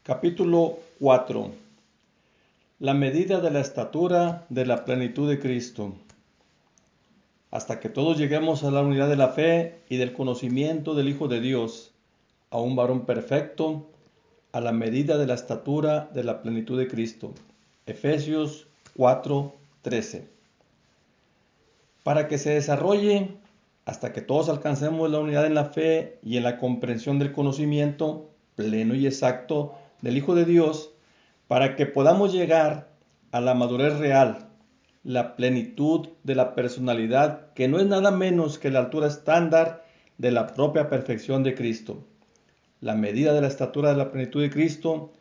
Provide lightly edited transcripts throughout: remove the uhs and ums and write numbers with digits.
Capítulo 4. La medida de la estatura de la plenitud de Cristo. Hasta que todos lleguemos a la unidad de la fe y del conocimiento del Hijo de Dios, a un varón perfecto, a la medida de la estatura de la plenitud de Cristo. Efesios 4:13. Para que se desarrolle hasta que todos alcancemos la unidad en la fe y en la comprensión del conocimiento pleno y exacto del Hijo de Dios, para que podamos llegar a la madurez real, la plenitud de la personalidad, que no es nada menos que la altura estándar de la propia perfección de Cristo, la medida de la estatura de la plenitud de Cristo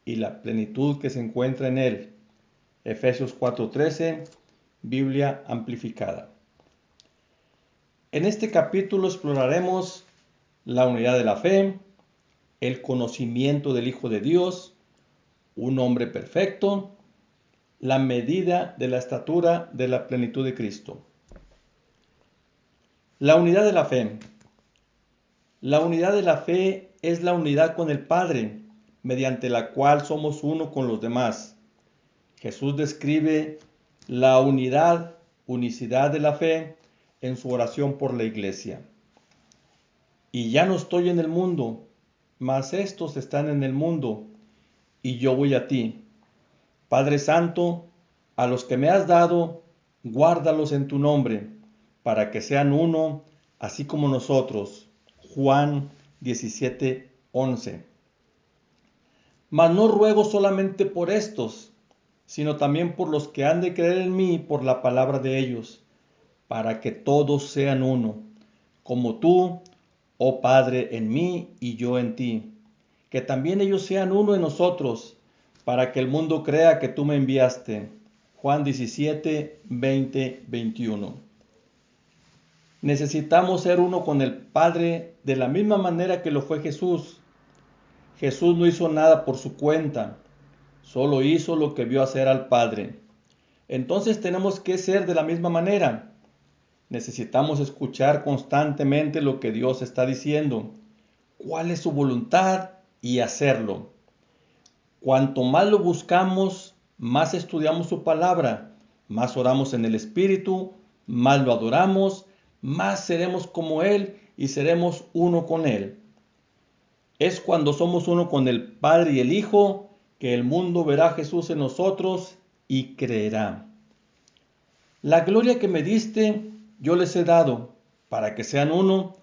y la plenitud que se encuentra en Él. Efesios 4:13, Biblia amplificada. En este capítulo exploraremos la unidad de la fe, el conocimiento del Hijo de Dios, un hombre perfecto, la medida de la estatura de la plenitud de Cristo. La unidad de la fe. La unidad de la fe es la unidad con el Padre, mediante la cual somos uno con los demás. Jesús describe la unicidad de la fe en su oración por la iglesia. Y ya no estoy en el mundo, mas estos están en el mundo, y yo voy a ti. Padre Santo, a los que me has dado, guárdalos en tu nombre, para que sean uno, así como nosotros. Juan 17:11. Mas no ruego solamente por estos, sino también por los que han de creer en mí por la palabra de ellos, para que todos sean uno, como tú, oh Padre, en mí y yo en ti, que también ellos sean uno en nosotros, para que el mundo crea que tú me enviaste. Juan 17:20, 21. Necesitamos ser uno con el Padre de la misma manera que lo fue Jesús. Jesús no hizo nada por su cuenta, solo hizo lo que vio hacer al Padre. Entonces tenemos que ser de la misma manera. Necesitamos escuchar constantemente lo que Dios está diciendo, cuál es su voluntad y hacerlo. Cuanto más lo buscamos, más estudiamos su palabra, más oramos en el Espíritu, más lo adoramos, más seremos como Él y seremos uno con Él. Es cuando somos uno con el Padre y el Hijo que el mundo verá a Jesús en nosotros y creerá. La gloria que me diste, yo les he dado, para que sean uno,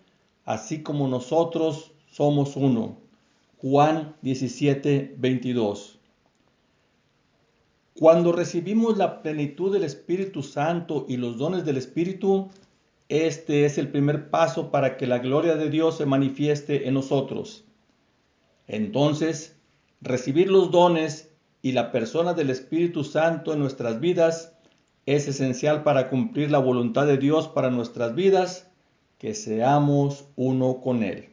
así como nosotros somos uno. Juan 17:22. Cuando recibimos la plenitud del Espíritu Santo y los dones del Espíritu, este es el primer paso para que la gloria de Dios se manifieste en nosotros. Entonces, recibir los dones y la persona del Espíritu Santo en nuestras vidas es esencial para cumplir la voluntad de Dios para nuestras vidas, que seamos uno con Él.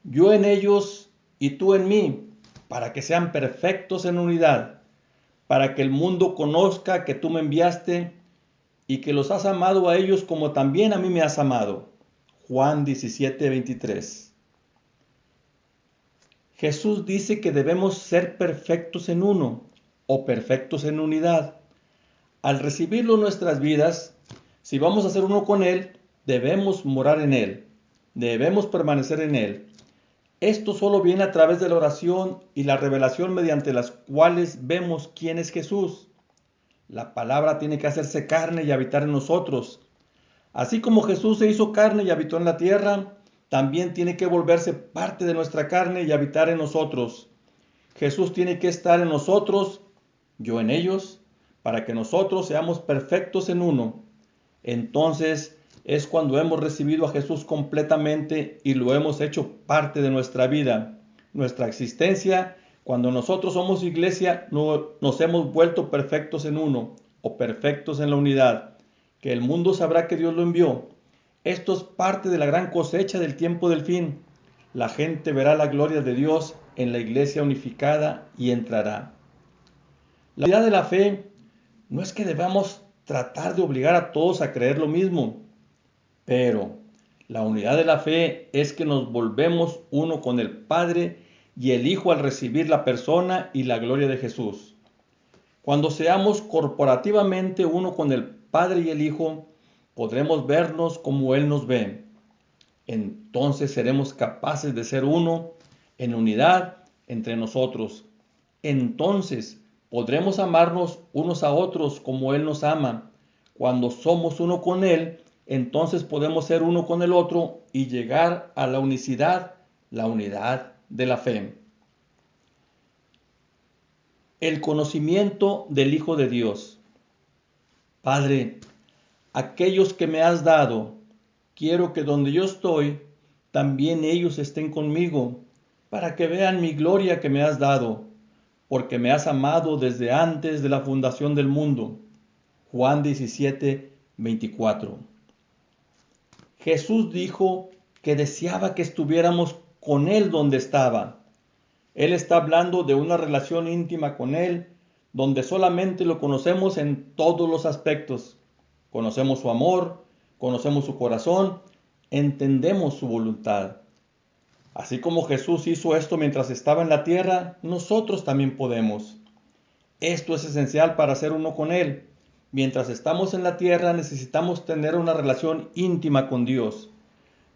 Yo en ellos y tú en mí, para que sean perfectos en unidad, para que el mundo conozca que tú me enviaste y que los has amado a ellos como también a mí me has amado. Juan 17:23. Jesús dice que debemos ser perfectos en uno o perfectos en unidad. Al recibirlo en nuestras vidas, si vamos a ser uno con Él, debemos morar en Él, debemos permanecer en Él. Esto solo viene a través de la oración y la revelación mediante las cuales vemos quién es Jesús. La palabra tiene que hacerse carne y habitar en nosotros. Así como Jesús se hizo carne y habitó en la tierra, también tiene que volverse parte de nuestra carne y habitar en nosotros. Jesús tiene que estar en nosotros, yo en ellos, para que nosotros seamos perfectos en uno. Entonces es cuando hemos recibido a Jesús completamente y lo hemos hecho parte de nuestra vida, nuestra existencia. Cuando nosotros somos iglesia, nos hemos vuelto perfectos en uno o perfectos en la unidad, que el mundo sabrá que Dios lo envió. Esto es parte de la gran cosecha del tiempo del fin. La gente verá la gloria de Dios en la iglesia unificada y entrará. La unidad de la fe no es que debamos tratar de obligar a todos a creer lo mismo, pero la unidad de la fe es que nos volvemos uno con el Padre y el Hijo al recibir la persona y la gloria de Jesús. Cuando seamos corporativamente uno con el Padre y el Hijo, podremos vernos como Él nos ve. Entonces seremos capaces de ser uno en unidad entre nosotros. Entonces podremos amarnos unos a otros como Él nos ama. Cuando somos uno con Él, entonces podemos ser uno con el otro y llegar a la unicidad, la unidad de la fe. El conocimiento del Hijo de Dios. Padre, aquellos que me has dado, quiero que donde yo estoy, también ellos estén conmigo, para que vean mi gloria que me has dado, porque me has amado desde antes de la fundación del mundo. Juan 17, 24. Jesús dijo que deseaba que estuviéramos con Él donde estaba. Él está hablando de una relación íntima con Él, donde solamente lo conocemos en todos los aspectos. Conocemos su amor, conocemos su corazón, entendemos su voluntad. Así como Jesús hizo esto mientras estaba en la tierra, nosotros también podemos. Esto es esencial para ser uno con Él. Mientras estamos en la tierra necesitamos tener una relación íntima con Dios.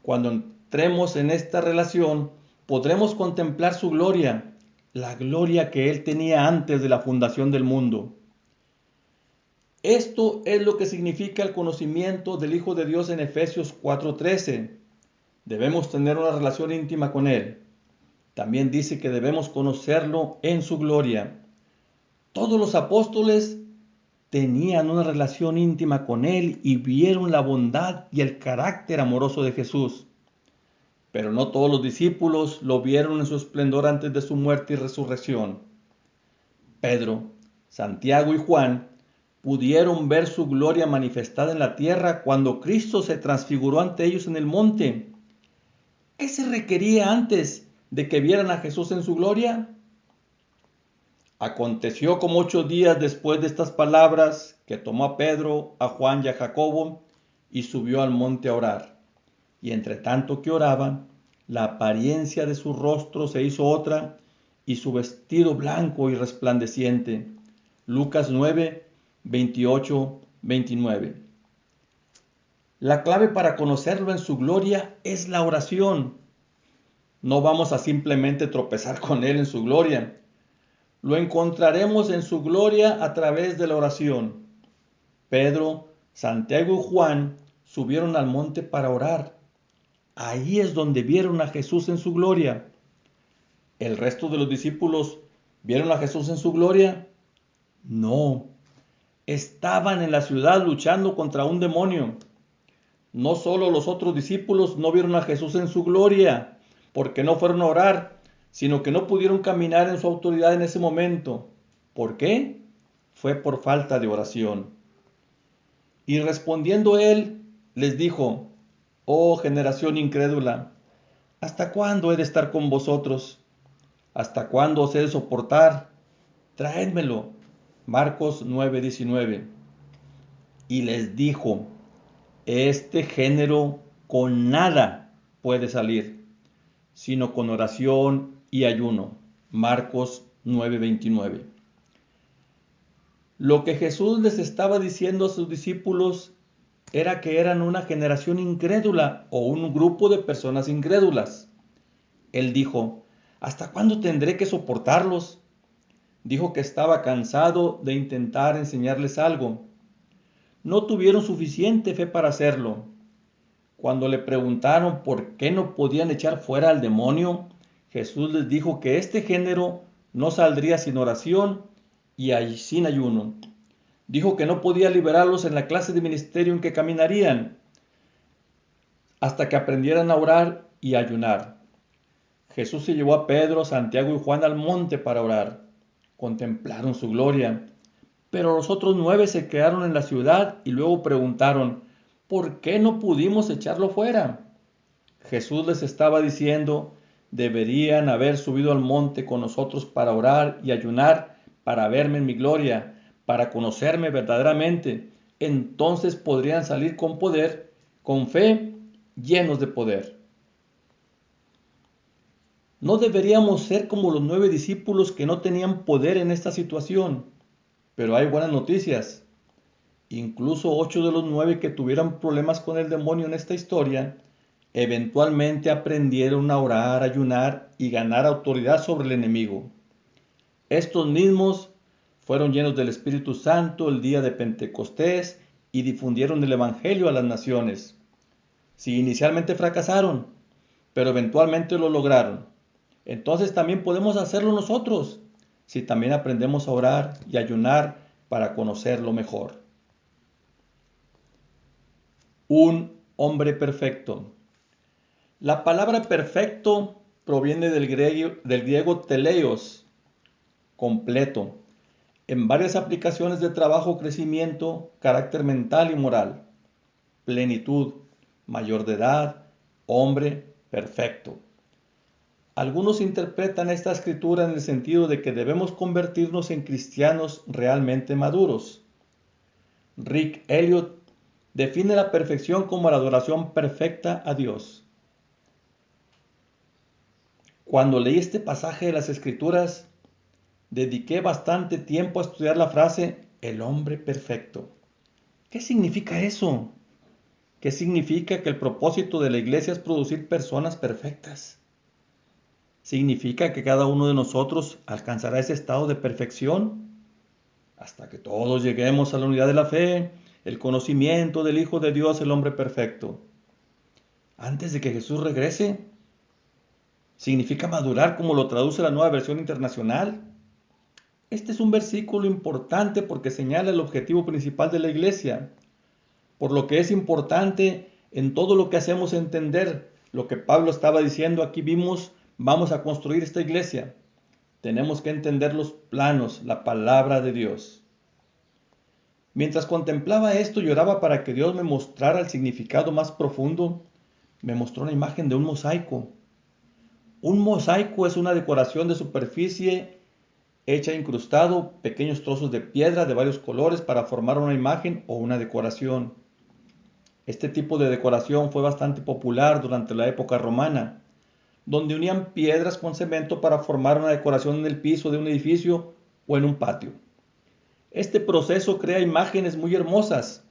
Cuando entremos en esta relación, podremos contemplar su gloria, la gloria que Él tenía antes de la fundación del mundo. Esto es lo que significa el conocimiento del Hijo de Dios en Efesios 4:13. Debemos tener una relación íntima con Él. También dice que debemos conocerlo en su gloria. Todos los apóstoles tenían una relación íntima con Él y vieron la bondad y el carácter amoroso de Jesús. Pero no todos los discípulos lo vieron en su esplendor antes de su muerte y resurrección. Pedro, Santiago y Juan pudieron ver su gloria manifestada en la tierra cuando Cristo se transfiguró ante ellos en el monte. ¿Qué se requería antes de que vieran a Jesús en su gloria? Aconteció como 8 días después de estas palabras que tomó a Pedro, a Juan y a Jacobo y subió al monte a orar. Y entre tanto que oraban, la apariencia de su rostro se hizo otra y su vestido blanco y resplandeciente. Lucas 9, 28, 29. La clave para conocerlo en su gloria es la oración. No vamos a simplemente tropezar con Él en su gloria. Lo encontraremos en su gloria a través de la oración. Pedro, Santiago y Juan subieron al monte para orar. Ahí es donde vieron a Jesús en su gloria. ¿El resto de los discípulos vieron a Jesús en su gloria? No. Estaban en la ciudad luchando contra un demonio. No solo los otros discípulos no vieron a Jesús en su gloria, porque no fueron a orar, sino que no pudieron caminar en su autoridad en ese momento. ¿Por qué? Fue por falta de oración. Y respondiendo él, les dijo: Oh generación incrédula, ¿hasta cuándo he de estar con vosotros? ¿Hasta cuándo os he de soportar? Traédmelo. Marcos 9:19. Y les dijo: Este género con nada puede salir, sino con oración y ayuno. Marcos 9:29. Lo que Jesús les estaba diciendo a sus discípulos era que eran una generación incrédula o un grupo de personas incrédulas. Él dijo: ¿hasta cuándo tendré que soportarlos? Dijo que estaba cansado de intentar enseñarles algo. No tuvieron suficiente fe para hacerlo. Cuando le preguntaron por qué no podían echar fuera al demonio, Jesús les dijo que este género no saldría sin oración y sin ayuno. Dijo que no podía liberarlos en la clase de ministerio en que caminarían hasta que aprendieran a orar y a ayunar. Jesús se llevó a Pedro, Santiago y Juan al monte para orar. Contemplaron su gloria. Pero los otros 9 se quedaron en la ciudad y luego preguntaron: ¿por qué no pudimos echarlo fuera? Jesús les estaba diciendo: deberían haber subido al monte con nosotros para orar y ayunar, para verme en mi gloria, para conocerme verdaderamente. Entonces podrían salir con poder, con fe, llenos de poder. No deberíamos ser como los 9 discípulos que no tenían poder en esta situación, pero hay buenas noticias. Incluso 8 de los 9 que tuvieron problemas con el demonio en esta historia, eventualmente aprendieron a orar, ayunar y ganar autoridad sobre el enemigo. Estos mismos fueron llenos del Espíritu Santo el día de Pentecostés y difundieron el Evangelio a las naciones. Si inicialmente fracasaron, pero eventualmente lo lograron, entonces también podemos hacerlo nosotros, si también aprendemos a orar y ayunar para conocerlo mejor. Un hombre perfecto. La palabra perfecto proviene del griego teleios, completo, en varias aplicaciones de trabajo, crecimiento, carácter mental y moral, plenitud, mayor de edad, hombre perfecto. Algunos interpretan esta escritura en el sentido de que debemos convertirnos en cristianos realmente maduros. Rick Elliott define la perfección como la adoración perfecta a Dios. Cuando leí este pasaje de las Escrituras, dediqué bastante tiempo a estudiar la frase el hombre perfecto. ¿Qué significa eso? ¿Qué significa que el propósito de la iglesia es producir personas perfectas? ¿Significa que cada uno de nosotros alcanzará ese estado de perfección? Hasta que todos lleguemos a la unidad de la fe, el conocimiento del Hijo de Dios, el hombre perfecto. Antes de que Jesús regrese, ¿significa madurar como lo traduce la Nueva Versión Internacional? Este es un versículo importante porque señala el objetivo principal de la iglesia, por lo que es importante en todo lo que hacemos entender lo que Pablo estaba diciendo. Aquí vimos, vamos a construir esta iglesia. Tenemos que entender los planos, la palabra de Dios. Mientras contemplaba esto y oraba para que Dios me mostrara el significado más profundo, me mostró una imagen de un mosaico. Un mosaico es una decoración de superficie hecha incrustado pequeños trozos de piedra de varios colores para formar una imagen o una decoración. Este tipo de decoración fue bastante popular durante la época romana, donde unían piedras con cemento para formar una decoración en el piso de un edificio o en un patio. Este proceso crea imágenes muy hermosas,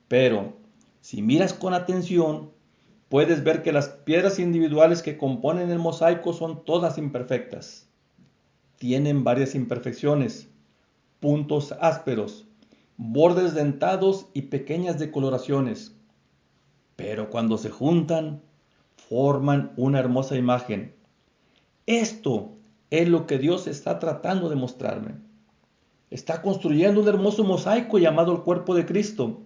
pero si miras con atención, puedes ver que las piedras individuales que componen el mosaico son todas imperfectas. Tienen varias imperfecciones, puntos ásperos, bordes dentados y pequeñas decoloraciones. Pero cuando se juntan, forman una hermosa imagen. Esto es lo que Dios está tratando de mostrarme. Está construyendo un hermoso mosaico llamado el cuerpo de Cristo.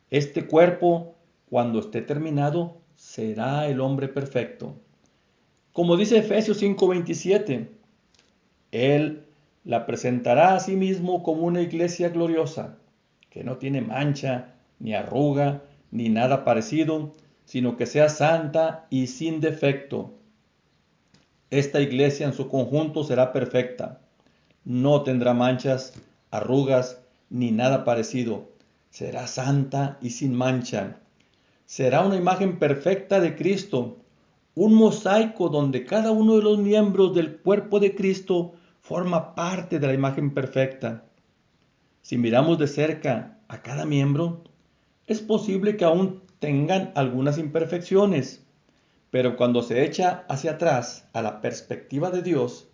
Este cuerpo, cuando esté terminado, será el hombre perfecto. Como dice Efesios 5:27, Él la presentará a sí mismo como una iglesia gloriosa, que no tiene mancha, ni arruga, ni nada parecido, sino que sea santa y sin defecto. Esta iglesia en su conjunto será perfecta. No tendrá manchas, arrugas, ni nada parecido. Será santa y sin mancha. Será una imagen perfecta de Cristo, un mosaico donde cada uno de los miembros del cuerpo de Cristo forma parte de la imagen perfecta. Si miramos de cerca a cada miembro, es posible que aún tengan algunas imperfecciones, pero cuando se echa hacia atrás a la perspectiva de Dios,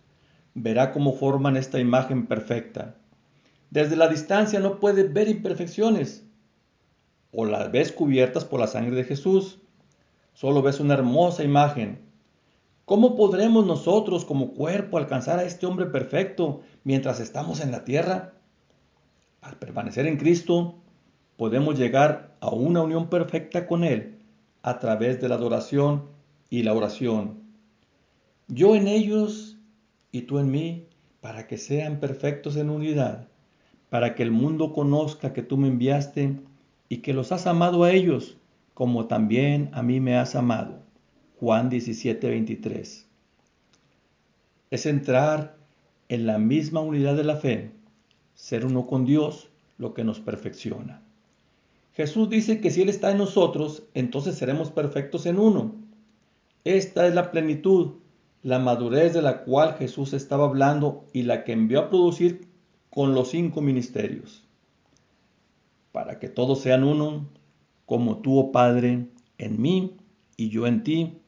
verá cómo forman esta imagen perfecta. Desde la distancia no puedes ver imperfecciones, o las ves cubiertas por la sangre de Jesús. Solo ves una hermosa imagen. ¿Cómo podremos nosotros como cuerpo alcanzar a este hombre perfecto mientras estamos en la tierra? Al permanecer en Cristo, podemos llegar a una unión perfecta con Él a través de la adoración y la oración. Yo en ellos y tú en mí, para que sean perfectos en unidad, para que el mundo conozca que tú me enviaste y que los has amado a ellos, como también a mí me has amado. Juan 17:23. Es entrar en la misma unidad de la fe, ser uno con Dios, lo que nos perfecciona. Jesús dice que si Él está en nosotros, entonces seremos perfectos en uno. Esta es la plenitud la madurez de la cual Jesús estaba hablando y la que envió a producir con los 5 ministerios, para que todos sean uno, como tú, oh Padre, en mí y yo en ti,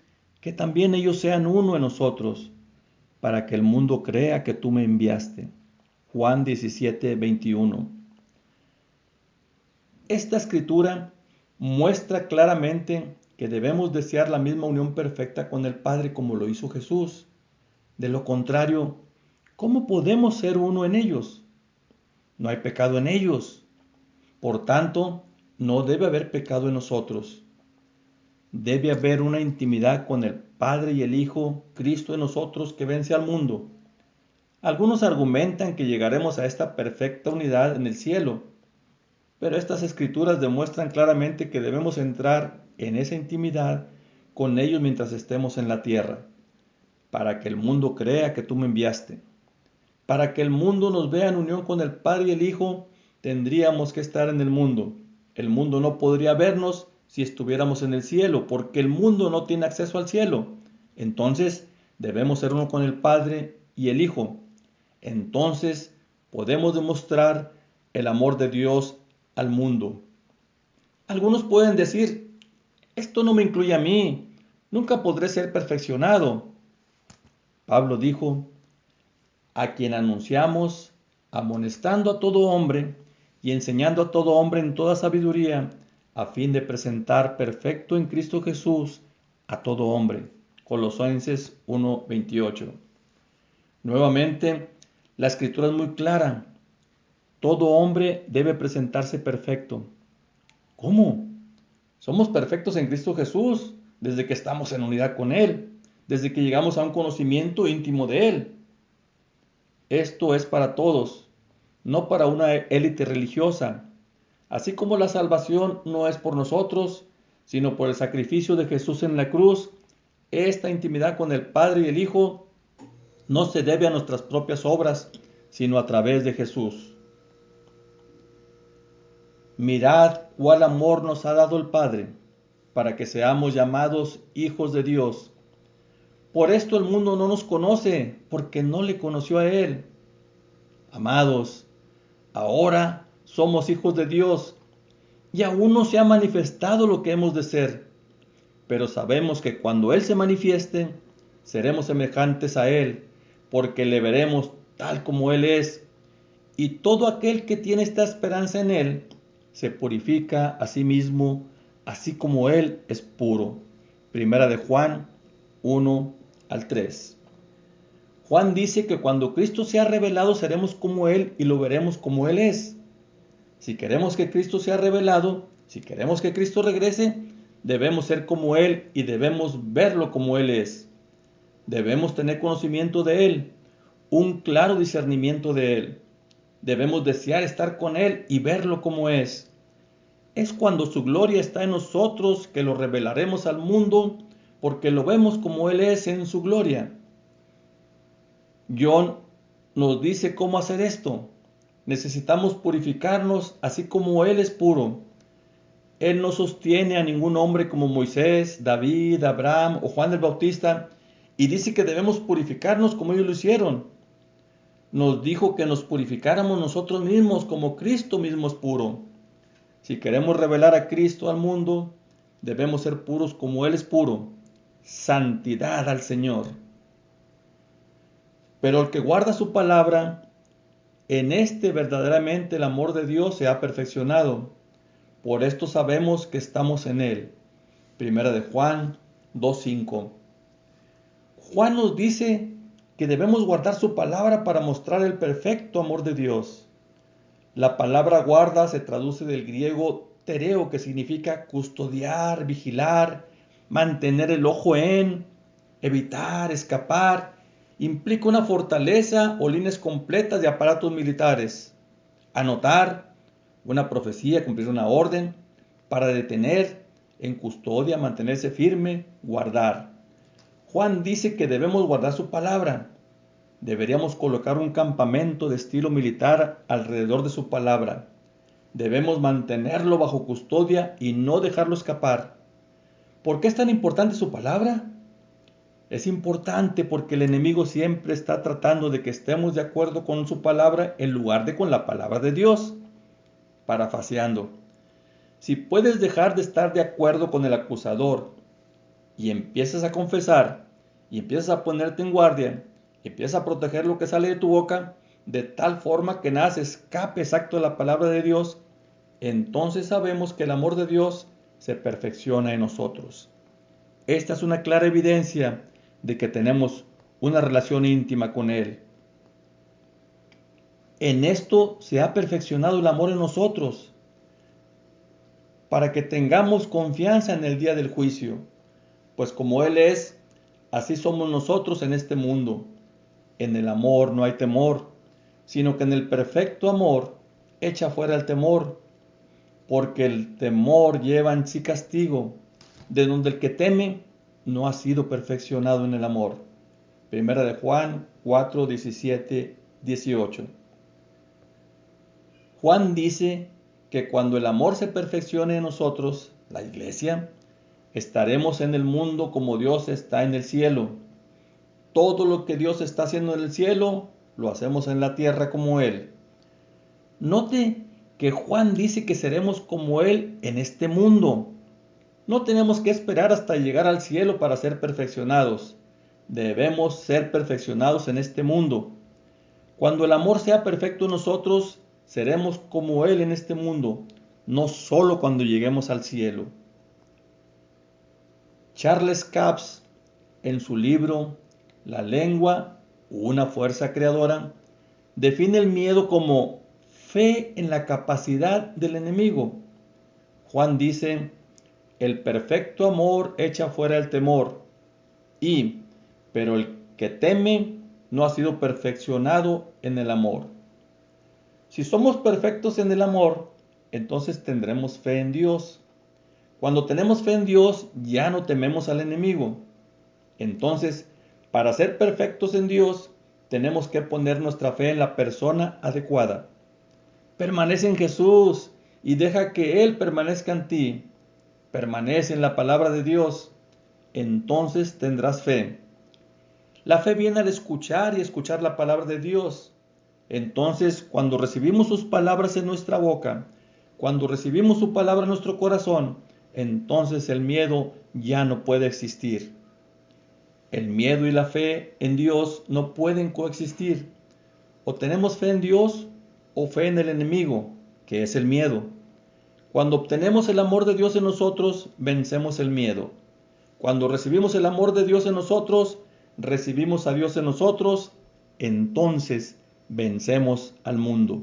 que también ellos sean uno en nosotros, para que el mundo crea que tú me enviaste. Juan 17:21. Esta escritura muestra claramente que debemos desear la misma unión perfecta con el Padre como lo hizo Jesús. De lo contrario, ¿cómo podemos ser uno en ellos? No hay pecado en ellos. Por tanto, no debe haber pecado en nosotros. Debe haber una intimidad con el Padre y el Hijo, Cristo en nosotros, que vence al mundo. Algunos argumentan que llegaremos a esta perfecta unidad en el cielo, pero estas escrituras demuestran claramente que debemos entrar en esa intimidad con ellos mientras estemos en la tierra, para que el mundo crea que tú me enviaste. Para que el mundo nos vea en unión con el Padre y el Hijo, tendríamos que estar en el mundo. El mundo no podría vernos si estuviéramos en el cielo, porque el mundo no tiene acceso al cielo. Entonces, debemos ser uno con el Padre y el Hijo. Entonces, podemos demostrar el amor de Dios al mundo. Algunos pueden decir, esto no me incluye a mí, nunca podré ser perfeccionado. Pablo dijo, a quien anunciamos, amonestando a todo hombre y enseñando a todo hombre en toda sabiduría, a fin de presentar perfecto en Cristo Jesús a todo hombre. Colosenses 1:28. Nuevamente, la escritura es muy clara. Todo hombre debe presentarse perfecto. ¿Cómo? Somos perfectos en Cristo Jesús desde que estamos en unidad con Él, desde que llegamos a un conocimiento íntimo de Él. Esto es para todos, no para una élite religiosa. Así como la salvación no es por nosotros, sino por el sacrificio de Jesús en la cruz, esta intimidad con el Padre y el Hijo no se debe a nuestras propias obras, sino a través de Jesús. Mirad cuál amor nos ha dado el Padre, para que seamos llamados hijos de Dios. Por esto el mundo no nos conoce, porque no le conoció a Él. Amados, ahora somos hijos de Dios, y aún no se ha manifestado lo que hemos de ser. Pero sabemos que cuando Él se manifieste, seremos semejantes a Él, porque le veremos tal como Él es. Y todo aquel que tiene esta esperanza en Él, se purifica a sí mismo, así como Él es puro. Primera de Juan 1-3. Juan dice que cuando Cristo sea revelado seremos como Él y lo veremos como Él es. Si queremos que Cristo sea revelado, si queremos que Cristo regrese, debemos ser como Él y debemos verlo como Él es. Debemos tener conocimiento de Él, un claro discernimiento de Él. Debemos desear estar con Él y verlo como es. Es cuando su gloria está en nosotros que lo revelaremos al mundo, porque lo vemos como Él es en su gloria. John nos dice cómo hacer esto. Necesitamos purificarnos así como Él es puro. Él no sostiene a ningún hombre como Moisés, David, Abraham o Juan el Bautista, y dice que debemos purificarnos como ellos lo hicieron. Nos dijo que nos purificáramos nosotros mismos como Cristo mismo es puro. Si queremos revelar a Cristo al mundo, debemos ser puros como Él es puro. Santidad al Señor. Pero el que guarda su palabra, en este verdaderamente el amor de Dios se ha perfeccionado. Por esto sabemos que estamos en Él. Primera de Juan 2:5. Juan nos dice que debemos guardar su palabra para mostrar el perfecto amor de Dios. La palabra guarda se traduce del griego tereo, que significa custodiar, vigilar, mantener el ojo en, evitar, escapar. Implica una fortaleza o líneas completas de aparatos militares. Anotar, una profecía, cumplir una orden, para detener, en custodia, mantenerse firme, guardar. Juan dice que debemos guardar su palabra. Deberíamos colocar un campamento de estilo militar alrededor de su palabra. Debemos mantenerlo bajo custodia y no dejarlo escapar. ¿Por qué es tan importante su palabra? Es importante porque el enemigo siempre está tratando de que estemos de acuerdo con su palabra en lugar de con la palabra de Dios. Parafaseando. Si puedes dejar de estar de acuerdo con el acusador y empiezas a confesar y empiezas a ponerte en guardia y empiezas a proteger lo que sale de tu boca de tal forma que nada se escape exacto de la palabra de Dios, entonces sabemos que el amor de Dios se perfecciona en nosotros. Esta es una clara evidencia de que tenemos una relación íntima con Él. En esto se ha perfeccionado el amor en nosotros, para que tengamos confianza en el día del juicio, pues como Él es, así somos nosotros en este mundo. En el amor no hay temor, sino que en el perfecto amor echa fuera el temor, porque el temor lleva en sí castigo, de donde el que teme no ha sido perfeccionado en el amor. Primera de Juan 4, 17, 18. Juan dice que cuando el amor se perfeccione en nosotros, la iglesia, estaremos en el mundo como Dios está en el cielo. Todo lo que Dios está haciendo en el cielo, lo hacemos en la tierra como Él. Note que Juan dice que seremos como Él en este mundo. No tenemos que esperar hasta llegar al cielo para ser perfeccionados. Debemos ser perfeccionados en este mundo. Cuando el amor sea perfecto en nosotros, seremos como Él en este mundo, no solo cuando lleguemos al cielo. Charles Capps, en su libro La lengua, una fuerza creadora, define el miedo como fe en la capacidad del enemigo. Juan dice, el perfecto amor echa fuera el temor, pero el que teme no ha sido perfeccionado en el amor. Si somos perfectos en el amor, entonces tendremos fe en Dios. Cuando tenemos fe en Dios, ya no tememos al enemigo. Entonces, para ser perfectos en Dios, tenemos que poner nuestra fe en la persona adecuada. Permanece en Jesús y deja que Él permanezca en ti. Permanece en la palabra de Dios. Entonces tendrás fe. La fe viene al escuchar y escuchar la palabra de Dios. Entonces, cuando recibimos sus palabras en nuestra boca, cuando recibimos su palabra en nuestro corazón, entonces el miedo ya no puede existir. El miedo y la fe en Dios no pueden coexistir. O tenemos fe en Dios o fe en el enemigo, que es el miedo. Cuando obtenemos el amor de Dios en nosotros, vencemos el miedo. Cuando recibimos el amor de Dios en nosotros, recibimos a Dios en nosotros, entonces vencemos al mundo.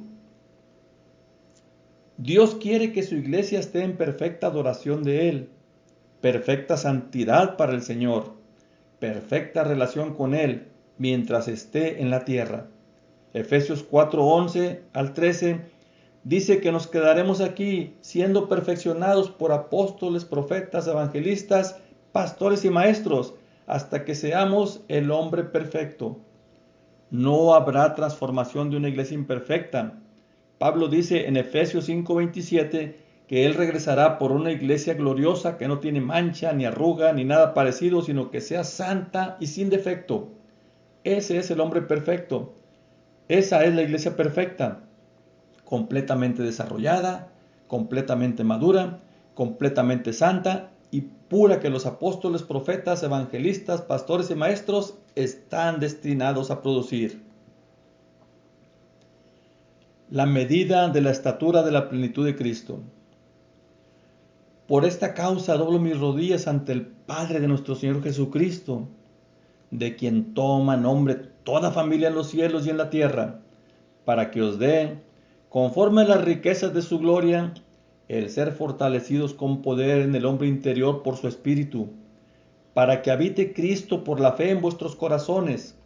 Dios quiere que su iglesia esté en perfecta adoración de Él, perfecta santidad para el Señor, perfecta relación con Él mientras esté en la tierra. Efesios 4:11 al 13 dice que nos quedaremos aquí siendo perfeccionados por apóstoles, profetas, evangelistas, pastores y maestros, hasta que seamos el hombre perfecto. No habrá transformación de una iglesia imperfecta. Pablo dice en Efesios 5:27 que Él regresará por una iglesia gloriosa que no tiene mancha, ni arruga, ni nada parecido, sino que sea santa y sin defecto. Ese es el hombre perfecto. Esa es la iglesia perfecta, completamente desarrollada, completamente madura, completamente santa y pura, que los apóstoles, profetas, evangelistas, pastores y maestros están destinados a producir. La medida de la estatura de la plenitud de Cristo. Por esta causa doblo mis rodillas ante el Padre de nuestro Señor Jesucristo, de quien toma nombre toda familia en los cielos y en la tierra, para que os dé, conforme a las riquezas de su gloria, el ser fortalecidos con poder en el hombre interior por su Espíritu, para que habite Cristo por la fe en vuestros corazones,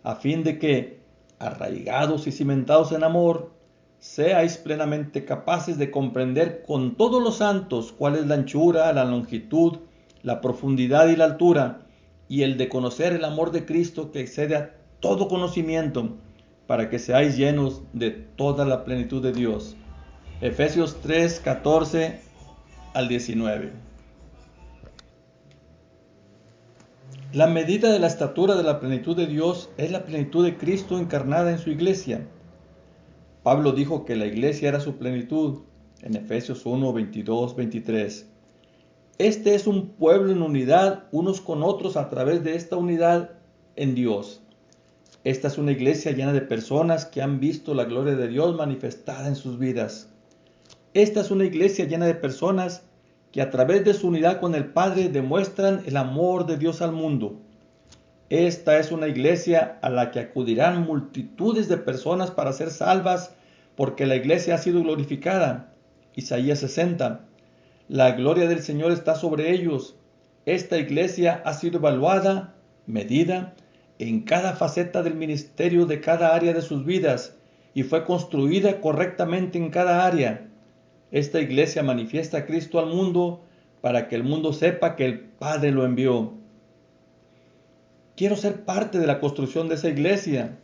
a fin de que, arraigados y cimentados en amor, seáis plenamente capaces de comprender con todos los santos cuál es la anchura, la longitud, la profundidad y la altura, y el de conocer el amor de Cristo que excede a todo conocimiento, para que seáis llenos de toda la plenitud de Dios. Efesios 3, 14 al 19. La medida de la estatura de la plenitud de Dios es la plenitud de Cristo encarnada en su iglesia. Pablo dijo que la iglesia era su plenitud en Efesios 1, 22, 23. Este es un pueblo en unidad unos con otros a través de esta unidad en Dios. Esta es una iglesia llena de personas que han visto la gloria de Dios manifestada en sus vidas. Esta es una iglesia llena de personas que a través de su unidad con el Padre demuestran el amor de Dios al mundo. Esta es una iglesia a la que acudirán multitudes de personas para ser salvas porque la iglesia ha sido glorificada. Isaías 60. La gloria del Señor está sobre ellos. Esta iglesia ha sido evaluada, medida, en cada faceta del ministerio de cada área de sus vidas y fue construida correctamente en cada área. Esta iglesia manifiesta a Cristo al mundo para que el mundo sepa que el Padre lo envió. Quiero ser parte de la construcción de esa iglesia.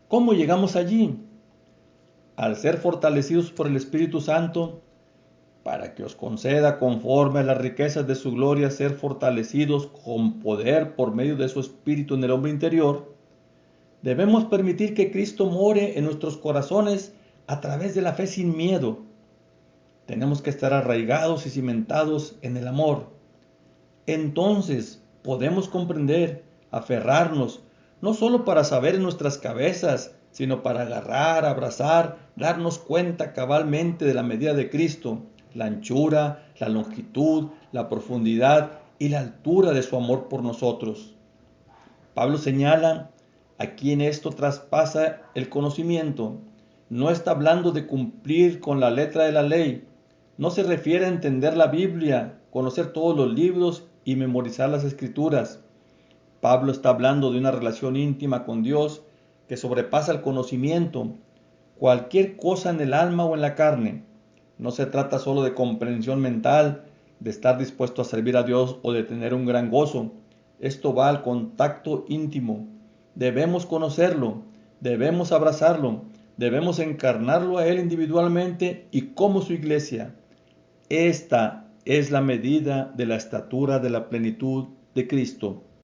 ¿Cómo llegamos allí? Al ser fortalecidos por el Espíritu Santo, para que os conceda conforme a las riquezas de su gloria ser fortalecidos con poder por medio de su Espíritu en el hombre interior, debemos permitir que Cristo more en nuestros corazones a través de la fe sin miedo. Tenemos que estar arraigados y cimentados en el amor. Entonces podemos comprender, aferrarnos, no solo para saber en nuestras cabezas, sino para agarrar, abrazar, darnos cuenta cabalmente de la medida de Cristo, la anchura, la longitud, la profundidad y la altura de su amor por nosotros. Pablo señala a quien esto traspasa el conocimiento. No está hablando de cumplir con la letra de la ley. No se refiere a entender la Biblia, conocer todos los libros y memorizar las Escrituras. Pablo está hablando de una relación íntima con Dios que sobrepasa el conocimiento, cualquier cosa en el alma o en la carne. No se trata solo de comprensión mental, de estar dispuesto a servir a Dios o de tener un gran gozo. Esto va al contacto íntimo. Debemos conocerlo, debemos abrazarlo, debemos encarnarlo a Él individualmente y como su iglesia. Esta es la medida de la estatura de la plenitud de Cristo.